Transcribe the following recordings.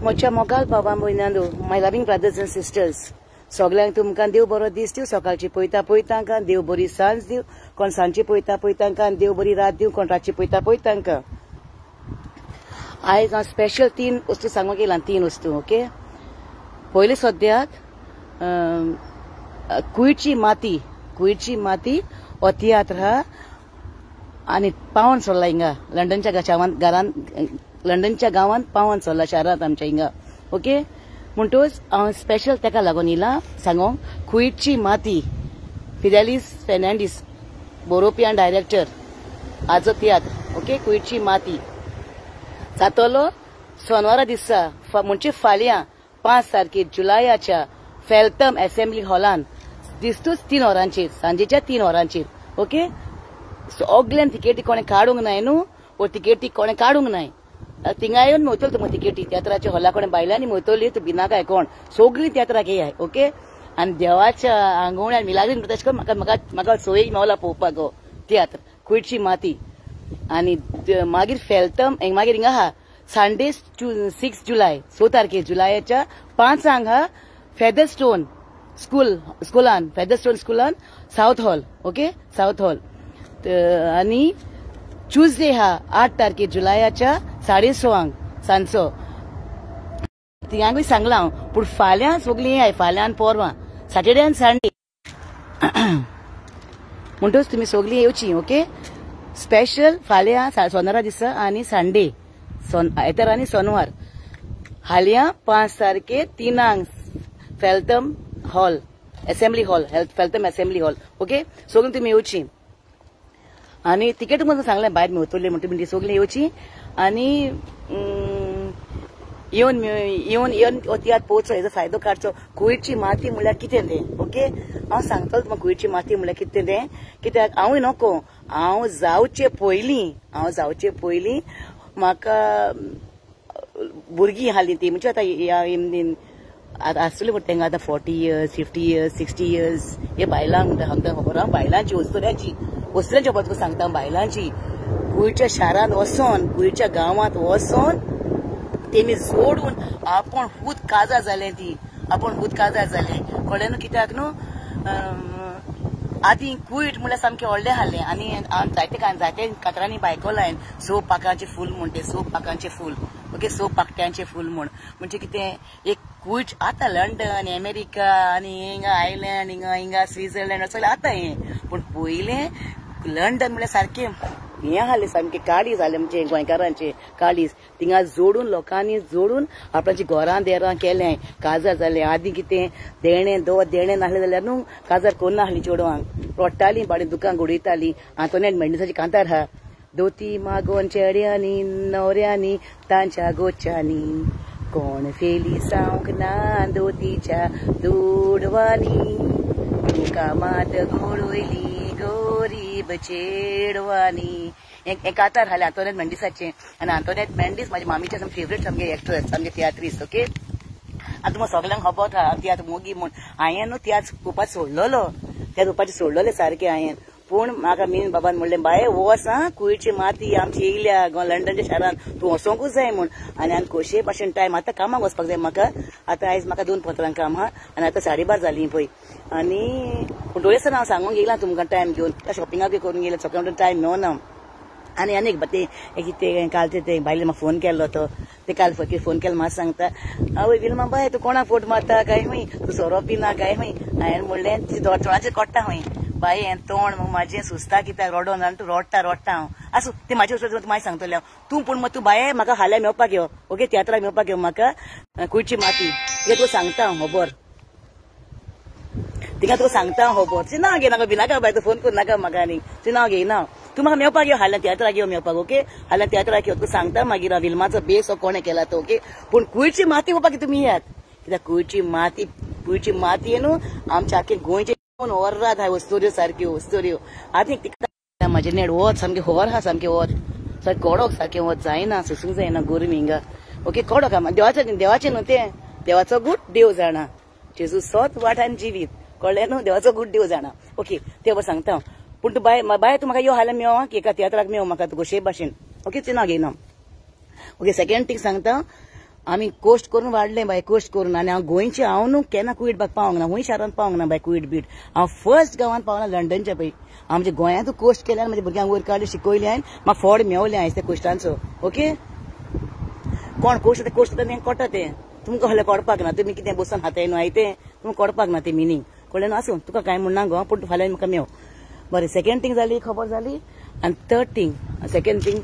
मोच्या मोगाल बाबा भयणांनो, माय loving brothers end sisters, सगळ्यांक तुमकां देव बरो दीस दिव. सकाळची पळयता देव बरी सांज दिव. कोण सांजची पळयता देव बरी रात दिव. कोण रातची पळयता आयज हांव स्पेशल 3 वस्तू सांगूंक येयला. 3 वस्तू. ओके. पयली सद्याक कुयची माती हो तियात्र हा आनी पावन सोडला हिंगा लंडनच्या गांवांत पावन सोडला शारांत आमच्या हिंगा. ओके. म्हणटूच हांव स्पेशल तेका लागून येयला सांगूंक. कुयची माती फिडेलिस फेर्नांडीस बरोवपी आनी डायरेक्टर आजो तियात्र. ओके. कुयची माती जातलो सोनवारा दिसा म्हणजे फाल्यां 5 तारखेर जुलयाच्या फेल्थम असेंब्ली हॉलान दिसतूच 3 वरांचेर सांजेच्या 3 वरांचेर. ओके. सगळ्यान तिकेटी कोणे काडूंक नाय न्हू. वो तिकेटी कोणे काडूंक नाय. थिंगा येवन मेवतलो तुमकां तिकेटी तियात्राच्या हॉला कोणे बायलांनी मेवतली तूं भिनाकाय कोण सगळीं तियात्राक येयाय. ओके. आनी देवाच्या आंगवण्यान मिलाग्रीन तशें करून म्हाका सोयीक मेवला पळोवपाक गो तियात्र कुयची माती. आनी मागीर फेल्थम मागीर हिंगा हा संडे 6 जुलय 6 तारखेर जुलयाच्या 5 हा फेदरस्टोन स्कूलान Southall. Okay. Southall. आनी ट्यूजडे हा 8 तारखेर जुलयाच्या 6:30 सांजचो. थिंगांकूय सांगला हांव. पूण फाल्यां सगळीं येयाय. फाल्यां आनी परवां सॅटर्डे आनी संडे म्हणटूच तुमी सगळीं येवची. ओके. स्पेशल फाल्यां सोनवारा दिसा आनी संडे आयतार आनी सोनवार. हाल्यां 5 तारखेर 3 फेल्थम hall assembly hall फेल्थम assembly hall. Okay. सगळीं तुमी येवची. आनी तिकेट म्हणून सांगलें भायर मेवतले म्हणटी सगळीं येवची. आनी येवन तियात्र पळोवचो हेजो फायदो काडचो. कुयची माती म्हळ्यार कितें तें. ओके. हांव सांगतलो तुमकां कुयची माती म्हळ्यार कितें तें. कित्याक हांवूय नको हांव जावचे पयलीं म्हाका भुरगीं हालीं ती म्हणजे आतां आसतली म्हणटा तेंका आतां 40 years 50 years 60 years हे बायलांक म्हणटा खबर हांव बायलांची वस्तुऱ्यांची तुका सांगता बायलांची कुयच्या शारांत वचोन कुयच्या गांवांत वचोन तेमी जोडून आपण खूद काजार जाले कळ्ळें न्हू. कित्याक न्हू आदी कुयट म्हळ्यार सामकें व्हडलें आहलें आनी जायते कातरांनी बायकोलायन 100 पाकांचें फूल म्हणटे 100 पाकांचें फूल. ओके. 100 पाकट्यांचें फूल म्हणजे कितें एक कुयट आतां लंडन अमेरिका आनी हिंगा आयलँड हिंगा स्वित्झर्लंड सगळें आतां हें. पूण पयलें लंडन म्हळ्यार सारकें हें आहलें सामकें काळीज आहलें म्हणजे गोंयकारांचें काळीज. थिंगा जोडून लोकांनी जोडून आपणाचीं घरां देरां केलें काजार जालें. आदीं कितें देणें नासलें जाल्यार न्हू काजार कोन्नासलीं चेडवांक रोडटालीं बाडें दुकान घुडयतालीं. आंतोनेट मेंडिसाची कांतार आहा. दोती मागोन चेड्यांनी न्हवऱ्यांनी तांच्या गोच्यांनी कोण फेली सावंक ना दोतीच्या दोडवांनी तुका मात गोडोयली गोरीब चेडवांनी. हें कांतार हालें आंतोनेट मेंडिसाचें. आनी आंतोनेट मेंडीस म्हाज्या मामीचें सामकें फेवरेट सामकें एक्ट्रेस सामकें तियात्रीस्ट. ओके. आतां तुमकां सगळ्यांक खबर आहा तियात्र मोगी म्हूण हांवें न्हू तियात्र पळोवपाचें सोडलोलें सारकें हांवें. पूण म्हाका मेन बाबान म्हणलें बाये वच आं कुयची माती आमची येयल्या लंडनच्या शारान तूं वचोंकूच जाय म्हूण. आनी कशे भाशेन टायम आतां कामाक वचपाक जाय म्हाका. आतां आयज म्हाका 2:15 काम आहा आनी आतां 12:30 जालीं पळय. आनी पूण डोळेसान हांव सांगूंक येयलां तुमकां टायम घेवन शॉपिंगाकूय करून गेलें सकाळीं टायम मेळना. आनी एक ते काल ते बायलेन म्हाका फोन केल्लो ते काल फोन केलो म्हाका सांगता आवय विलमा बाय तूं कोणाक फोट मारता काय हूंय तूं सोरोप बी ना काय हूंय. हांवें म्हणलें तोंडाचेर कोट्टा हूंय बाय हें तोंड म्हाजें सुस्ता कित्याक रोडोन आनी तूं रोडटा हांव. आसूं तें म्हाजे वस्तू तूं मागीर सांगतलें हांव. तूं बाये म्हाका हाल्या मेवपाक यो. ओके. तियात्राक मेवपाक यो म्हाका कुयची माती. तिका तुका सांगता हांव खबर. तुका सांगता हांव खबर. तुजें नांव घे नाका भिनाका बाय तूं फोन करूं नाका म्हाका आनी तुजें नांव घेयना. तूं म्हाका मेवपाक यो हाल्या तियात्राक यो मेवपाक. ओके. हाल्या तियात्राक यो तुका सांगता मागीर हांव विल्माचो बेस हो कोणें केला तो. ओके. पूण कुयची माती पळोवपाक तुमी येयात. कित्याक कुयची माती न्हू आमच्या आख्खे गोंयचे वरात आहाय वस्तुऱ्यो सारक्यो वस्तुऱ्यो. आतां म्हाजे नेट वत सामकें होर आहा सामकें वत सारकें कडक सारकें वत जायना सुसूंक जायना गोरमी हिंगा. ओके. कडक आहा देवाचें न्हू तें देवाचो गूट देव जाणा जेजू सोत वाट आनी जिवीत कळ्ळें न्हू देवाचो गूट देव जाणा. ओके. तें सांगता पूण तूं बाय तूं म्हाका यो हाल्या मेव एका तियात्राक मेव म्हाका तुका कशे भाशेन. ओके. तें नांव घेयना. ओके. सेकंड थींग सांगता आमी कोस्ट करून वाडले बाय कोस्ट करून आनी हांव गोंयचे हांव न्हू केन्ना कुयट बाग पावंक ना हुंय शारांत पावंक ना बाय कुयट बीट हांव फर्स्ट गांवांत पावना लंडनच्या पळय आमचे गोंयांतू कोस्ट केल्यान म्हज्या भुरग्यांक वयर काडले शिकयले हांवें म्हाका फोड मेवले हांवें त्या कोस्टांचो ओके कोण कोस्ट कोस्ट तें कोटा तें तुमकां हल्ले कोडपाक ना तुमी कितें बसून हाताय न्हू आयतें तुमकां कोडपाक ना तें मिनींग कळ्ळें न्हू आसूं तुका कांय म्हणना गो पूण फाल्यां म्हाका मेव बरें सेकंड थिंग जाली खबर जाली आनी थर्ड थिंग सेकंड थिंग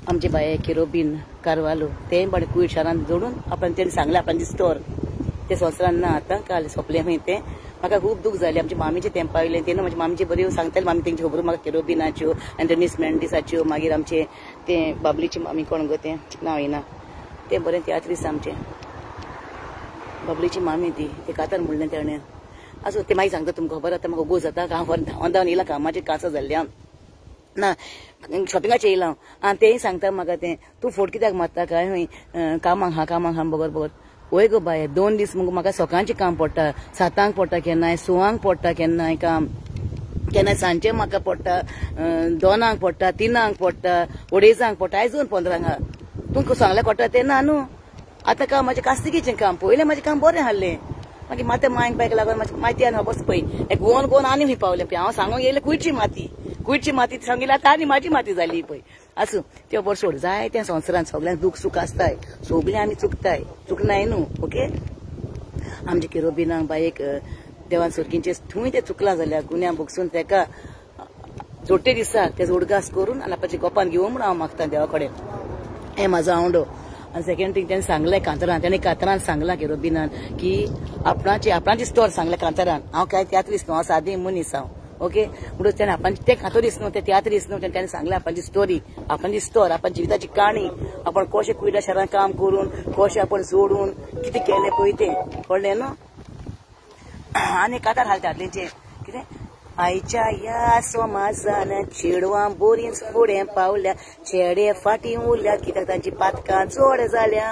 आमचे बाये केरोबीन कारवालो तें बरें कुयट शारांत जोडून आपण तेणी सांगलें आपण स्टोर ते संवसारान ना आतां काल सोंपलें खंय तें म्हाका खूब दूख जालें आमच्या मामीचें तेंप आयलें तेन्ना म्हज्या मामीचे बऱ्यो सांगताले मामी तेंची खबरो म्हाका केरोबिनाच्यो आनी डेनिस मेंडिसाच्यो मागीर आमचे तें बाबलीची मामी कोण गो तें नांव येना तें बरें तियात्रीस आमचें बाबलीची मामी ती ते कातार म्हणलें तेणें आसूं तें मागीर सांगता तुमकां खबर आतां म्हाका गोज जाता हांव धांवन येयलां कामाचेर कांसा जाल्ल्या ना शॉपिंगाचें येयलां आनी तेंय सांगता म्हाका तें तूं फोट कित्याक मारता काय हूंय कामाक हा बगर बगर वय गो बाय 2 दीस मुगो म्हाका सकाळचें काम पडटा 7 पडटा केन्नाय 6 पडटा केन्नाय काम केन्नाय सांजचें म्हाका पडटा 2 पडटा 3 पडटा 2:30 पडटा आयजून 15 तुमकां सांगलें पडटा तें ना न्हू आतां कामाचें कास्तिकीचें काम पयलें म्हाजें काम बरें आहलें मागीर माथ्या मायक बायक लागून माती आनी बस पळय एक गोवन आनी खंय पावलें पळय हांव सांगूंक येयलें कुयटची माती सांगिल्ली आतां आनी म्हाजी माती जाली पळय आसूं त्यो बरो सोड जाय त्या संवसारांत सगळ्यांक दूख सूख आसताय सगळीं आमी चुकताय चुकनाय न्हू ओके आमचे केरोबिनाक बायेक देवान सोरकींचे थंय तें चुकलां जाल्यार गुन्या भोगसून तेका जोडटे दिसाक तेजो उडगास करून आनी आपाची गोपान घेवून म्हूण हांव मागता देवा कडेन हें म्हाजो आवडो आनी सेकंड थिंग तेणें सांगलें कांतारान तेणें कांतारान सांगलां केरोबिनान की आपणाची स्टोर सांगलें कांतारान हांव काय तियात्रीस न्हू हांव सादें मनीस हांव ओके म्हणून तेणें आपणाची तें खातोरीस न्हू तें तियात्रीस न्हू तेणें सांगलें आपणाची स्टोरी आपणाची स्टोर आपण जिविताची काणी आपण कशें कुयटा शारांत काम करून कशें आपण सोडून कितें केलें पळय तें कळ्ळें न्हू आनी कांतार हालता तेंचें कितें आयच्या ह्या समाजान चेडवां बोरींच फुडें पावल्या चेडे फाटीं उरल्यात कित्याक तांची पातकां चड जाल्या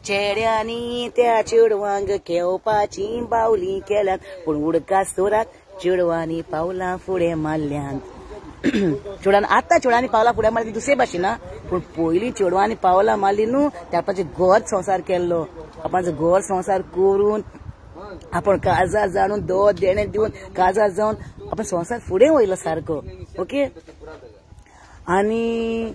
चेड्यांनी त्या चेडवांक खेवपाची बावली केल्यात पूण उडकास तोराक चेडवांनी पावलां फुडें मारल्यात चेडवांनी पावलां फुडें मारली दुसरे भाशेन ना पूण पयलीं चेडवांनी पावलां मारली न्हू त्या आपणाचो घर संवसार केल्लो आपणाचो घर संवसार करून आपण काजार जाणून दोन देणे दिवन काजार जावन आपण संवसार फुडें वयलो सारको ओके आनी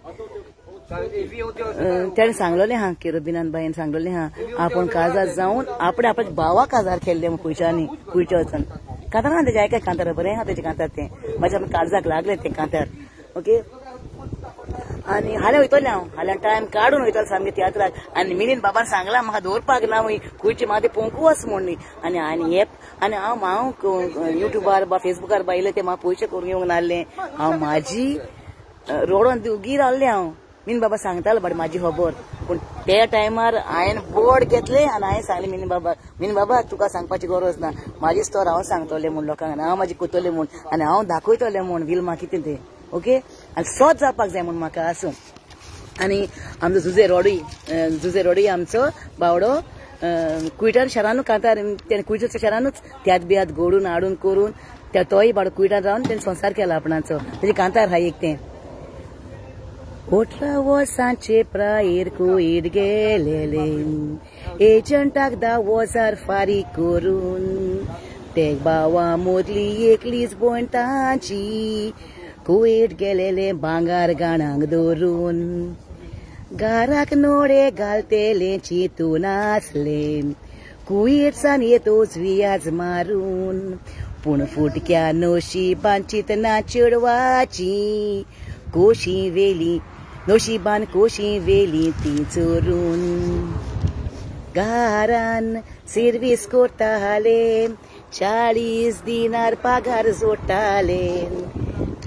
तेणें सांगलोलें हा केरोबिनान बायेन सांगलोलें हा आपण काजार जावन आपणें आपल्या भावा काजार केल्ले पयशांनी कुयच्या वचून कांतार ना तेजें आयकाय कांतार बरें हा तेजें कांतार तें म्हाज्या काळजाक लागलें तें कांतार ओके आनी हाल्या वयतलें हांव हाल्यान टायम काडून वयतलें सामकें तियात्राक आनी मिनीन बाबान सांगलां म्हाका दवरपाक ना वय कुयची म्हाका पोवंकू वच म्हण आनी आनी हांव युट्यूबार बा फेसबुकार बायलें तें म्हाका पयशे करूंक येवंक नासलें हांव म्हाजी रोडोन दिवगीर आहलें हांव मिन बाबा सांगतालो बरें म्हाजी खबर पूण त्या टायमार हांवें बोर्ड घेतलें आनी हांवें सांगलें मिन बाबा तुका सांगपाची गरज ना म्हाजी स्टोर हांव सांगतलें म्हूण लोकांक आनी हांव म्हाजी कोतलें म्हूण आनी हांव दाखयतलें म्हूण विल्मा कितें तें ओके आनी सोच जावपाक जाय म्हूण म्हाका आसूं आनी आमचो जुजे रोडूय आमचो बावडो कुयटार शारानूच कांतार तेणें कुयटाच्या शारानूच त्यात बियात घोडून हाडून करून तोय बावडो कुयटार रावन तेणें संवसार केला आपणाचो तेजे कांतार हा एक तें 18 वर्सांचे प्रायर कुयट गेलेले एजंटाक 10 वर्सार फारीक करून तेग बावा मोदली एकलीच भोंय तांची कुयट गेलेले भांगार गाणांक दवरून घराक नोडे घालतेले चिंतून आसले कुयटसान येतोच वियाज मारून पूण फुटक्या नोशीबान चिंतना चेडवाची कोशी वेली नोशीबान कोशी वेली ती चोरून घरान सर्वीस करताले 40 दिनार पगार जोडटाले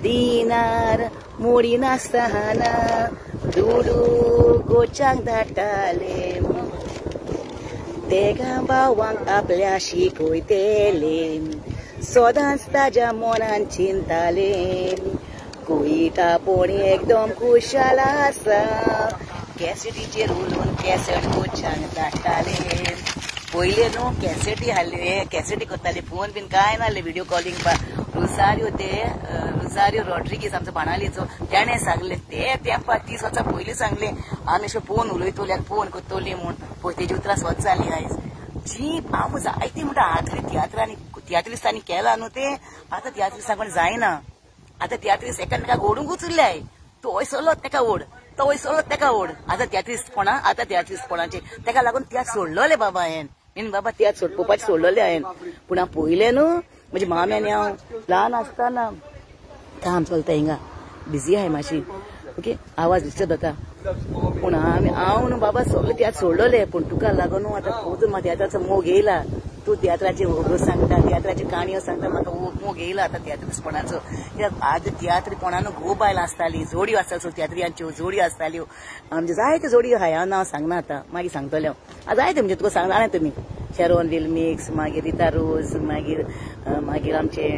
दिनार मोडी नासतना दुडू गोचांक धाडटाले तेगा भावांक आपल्या शिकयतेले सदांच ताज्या मनान चिंताले कुयटा पूण एकदम खुशाल आसा कॅसेटीचेर उलोवन कॅसेट गोचांक धाडटाले पहिले न्हू कॅसेटी हाडले कॅसेटी करताले फोन बीन काय नासले व्हिडिओ कॉलिंग रुसारियो रॉड्रिगीस आमचो बाणालीचो त्याने सांगले ते तेंपा 30 वर्सां पयलीं सांगले आमी अशें फोन उलयतले फोन करतली म्हूण पळय तेजी उतरां स्वत जाली आयज जी हांव जायती म्हणटा आदली तियात्रिस्तांनी केला न्हू ते आतां तियात्रिस्तां कोण जायना आतां तियात्रिस्ट एकामेकाक ओडूंकूच उरल्याय तो वयसरलो तेका ओड तो वयसरलो तेका ओड आतां तियात्रिस्टपणाचे तेका लागून तियात्र सोडलोले बाबा हांवें बाबा तियात्र सोडपाचे सोडलोले हांवें पूण हांव पयलें न्हू म्हणजे माम्यानी हांव ल्हान आसतना काम चलता हिंगा बिजी आहाय मातशी ओके आवाज डिस्टर्ब जाता पूण हांव न्हू बाबा सगळे तियात्र सोडलोले पूण तुका लागून न्हू आतां खूब तियात्राचो मोग येयला तूं तियात्राची सांगता तियात्राची काणयो सांगता म्हाका मोग येयला आतां तियात्रिस्टपणाचो कित्याक आदी तियात्रीपणान खूब बायलां आसतालीं जोडयो आसताल्यो तियात्रियांच्यो जोडयो आसताल्यो आमचे जायत्यो जोडयो आहाय हांव नांव सांगना आतां मागीर सांगतलें हांव जायते म्हणजे तुका सांगना तुमी शेरोन विल्मिक्स मागीर रिता रोज मागीर आमचे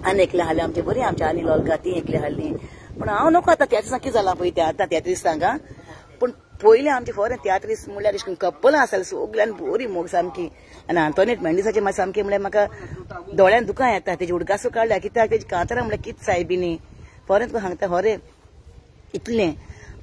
आनी एकले हाले आमचे बरी आमचे अनिल ओल्गा ती एकले हाडली पूण हांव नको आतां तियात्रिस्तां कितें जालां पळय तें आतां तियात्रिस्तांक पूण पयलीं आमचे फॉरेन तियात्रिस्ट म्हणल्यार अशें करून कपलां आसतालीं सगळ्यान बरी मोग सामकी आनी आंतोनेट मेंडिसाचें म्हाका सामकें म्हणल्यार म्हाका दोळ्यान दुकां येता तेजी उडगासो काडल्या कित्याक तेजी कांतारां म्हणल्यार कितें सायबिनी फॉरेन तुका सांगता हरे इतलें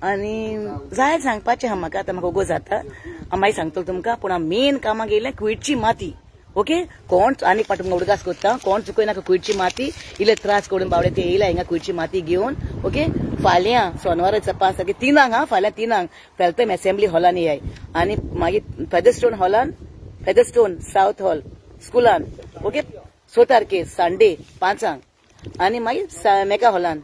आनी जाय सांगपाचें आहा म्हाका आतां म्हाका उगो जाता हांव मागीर सांगतलो तुमकां पूण हांव मेन कामाक येयलें कुयटची माती ओके कोण आनी पाट तुमकां उडगास करता कोण चुकयनाका कुयटची माती इल्ले त्रास करून बावडे ते येयला हिंगा कुयटची माती घेवन ओके फाल्यां सोनवारा चपान सारकें 3 फाल्यां 3 फेल्तम असेंब्ली हॉलान येयाय आनी मागीर फेदरस्टोन हॉलान फेदरस्टोन साउथ हॉल स्कुलान ओके 6 तारखेर संडे 5 आनी मागीर मेगा हॉलान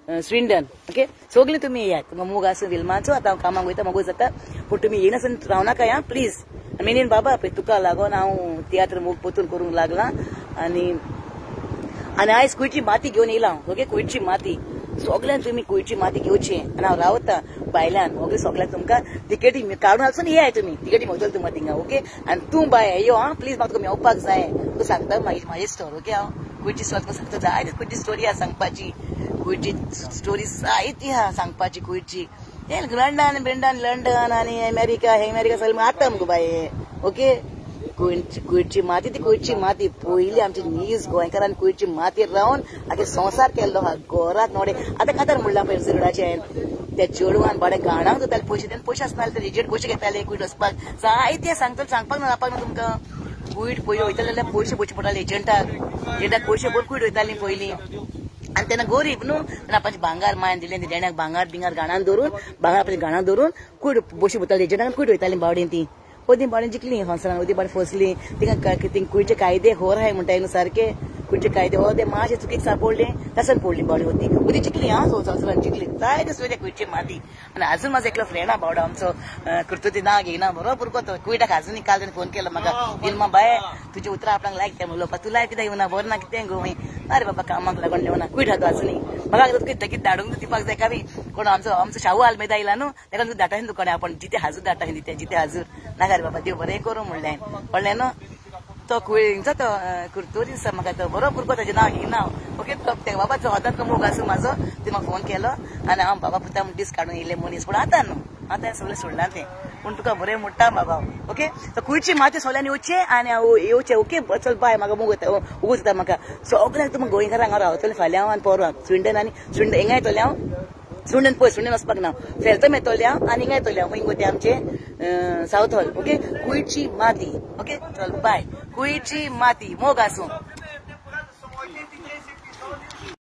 स्विंडन ओके सगळे तुमी येयात तुमकां मोग आसूं विल्माचो आतां हांव कामाक वयता मोगूच जाता पूण तुमी येयनासन रावनाका आं प्लीज मेनीन बाबा पळय तुका लागून हांव तियात्र मोग पोतून करूंक लागलां आनी आयज कुयटची माती घेवन येयलां ओके कुयटची माती सगळ्यान तुमी कुयटची माती घेवची आनी हांव रावता बायल्यान ओके सगळ्याक तुमकां तिकेटी काडून हाडसून येयाय तुमी तिकेटी मेळटली तुमकां थिंगा ओके आनी तूं बाय यो आं प्लीज म्हाका तुका मेवपाक जाय तूं सांगता म्हाजी स्टोर ओके हांव कुयटची स्टोर सांगता जाय कुयटची स्टोरी आहा सांगपाची कुयटची स्टोरी जायती आहा सांगपाची कुयटची लंडन आनी अमेरिका सगळें आतां मुगो बाये ओके कुयटची माती ती कुयटची माती पयली आमची नीज गोंयकारांनी कुयटची माती रावन आगे संवसार केल्लो आहा घरांत नोडे आतां कांतार म्हणलां पळय झगडाचे हांवें त्या चेडवान बाडे गाणांक जाताले पयशे आसताले ते रिजेट पयशे घेताले कुयट वचपाक जायते सांगतले सांगपाक ना जावपाक ना तुमकां कुयट पयली वयताले जाल्यार पयशे पडटाले एजंटाक पयशे भरून कुयट वयतालीं पयलीं आनी तेन्ना गरीब न्हू तेन्ना आपणाचे भांगार मायन दिलें देण्याक भांगार गाणान धरून गाणान धरून कुयट बशी वताली एजंटाक कुयट वयतालीं बावडीन ती ओदी बाणें जिखलीं हंसरान ओदी बाणें फसलीं तिंगा कुयटचे कायदे होर आहाय म्हणटाय न्हू सारके कुयटचे कायदे हो ते मातशें चुकीक सांपडलें तसन पडलीं बावडी ओदी जिखलीं हां हंसरान जिखलीं जायते सुद्दां कुयटची माती आनी आजून म्हाजो एकलो फ्रेंड आहा बावडो आमचो कुर्तुती नांव घेयना बरोबर कोतो कुयटाक आजुनूय काल ताणें फोन केलो म्हाका इल्मा बाय तुजी उतरां आपणाक लायक तें उलोवपाक तूं लायक कित्याक येवना बरें ना कितें गो अरे बाबा कामाक लागून येवना कुयट आहा आजुनूय म्हाका कितें धाडूंक दिवपाक जाय कावी कोण आमचो शाहू आल्मेदा येयला न्हू ताका तूं धाडटा दुकान आपण जिते हाजूर धाडटा दिते जिते हाजूर नाका रे बाबा देव बरें करूं म्हणलें कळ्ळें न्हू तो कुयेंचो तो कुर्तोरी आसा म्हाका तो बरो पुरको ताचें नांव घेयना ओके ते बाबाचो होतात मोग आसूं म्हाजो ते म्हाका फोन केलो आनी हांव बाबा पुता म्हण दीस काडून येयले मनीस पूण आतां न्हू आतां सगळें सोडलां तें पूण तुका बरें म्हणटा बाबा ओके कुयटची माती सगळ्यांनी येवचें आनी हांव येवचें ओके चल बाय म्हाका मोग उगूच जाता म्हाका सगळ्यांक तुमकां गोंयकारांक हांव रावतलें फाल्यां आनी परवां स्विंडन आनी हिंगा येतलें हांव स्विंडन वचपाक ना फेल्तम येतलें हांव आनी हिंगा येतलें हांव हिंगा ते आमचे साउथ हॉल ओके कुयटची माती ओके चल बाय कुयटची माती मोग आसूं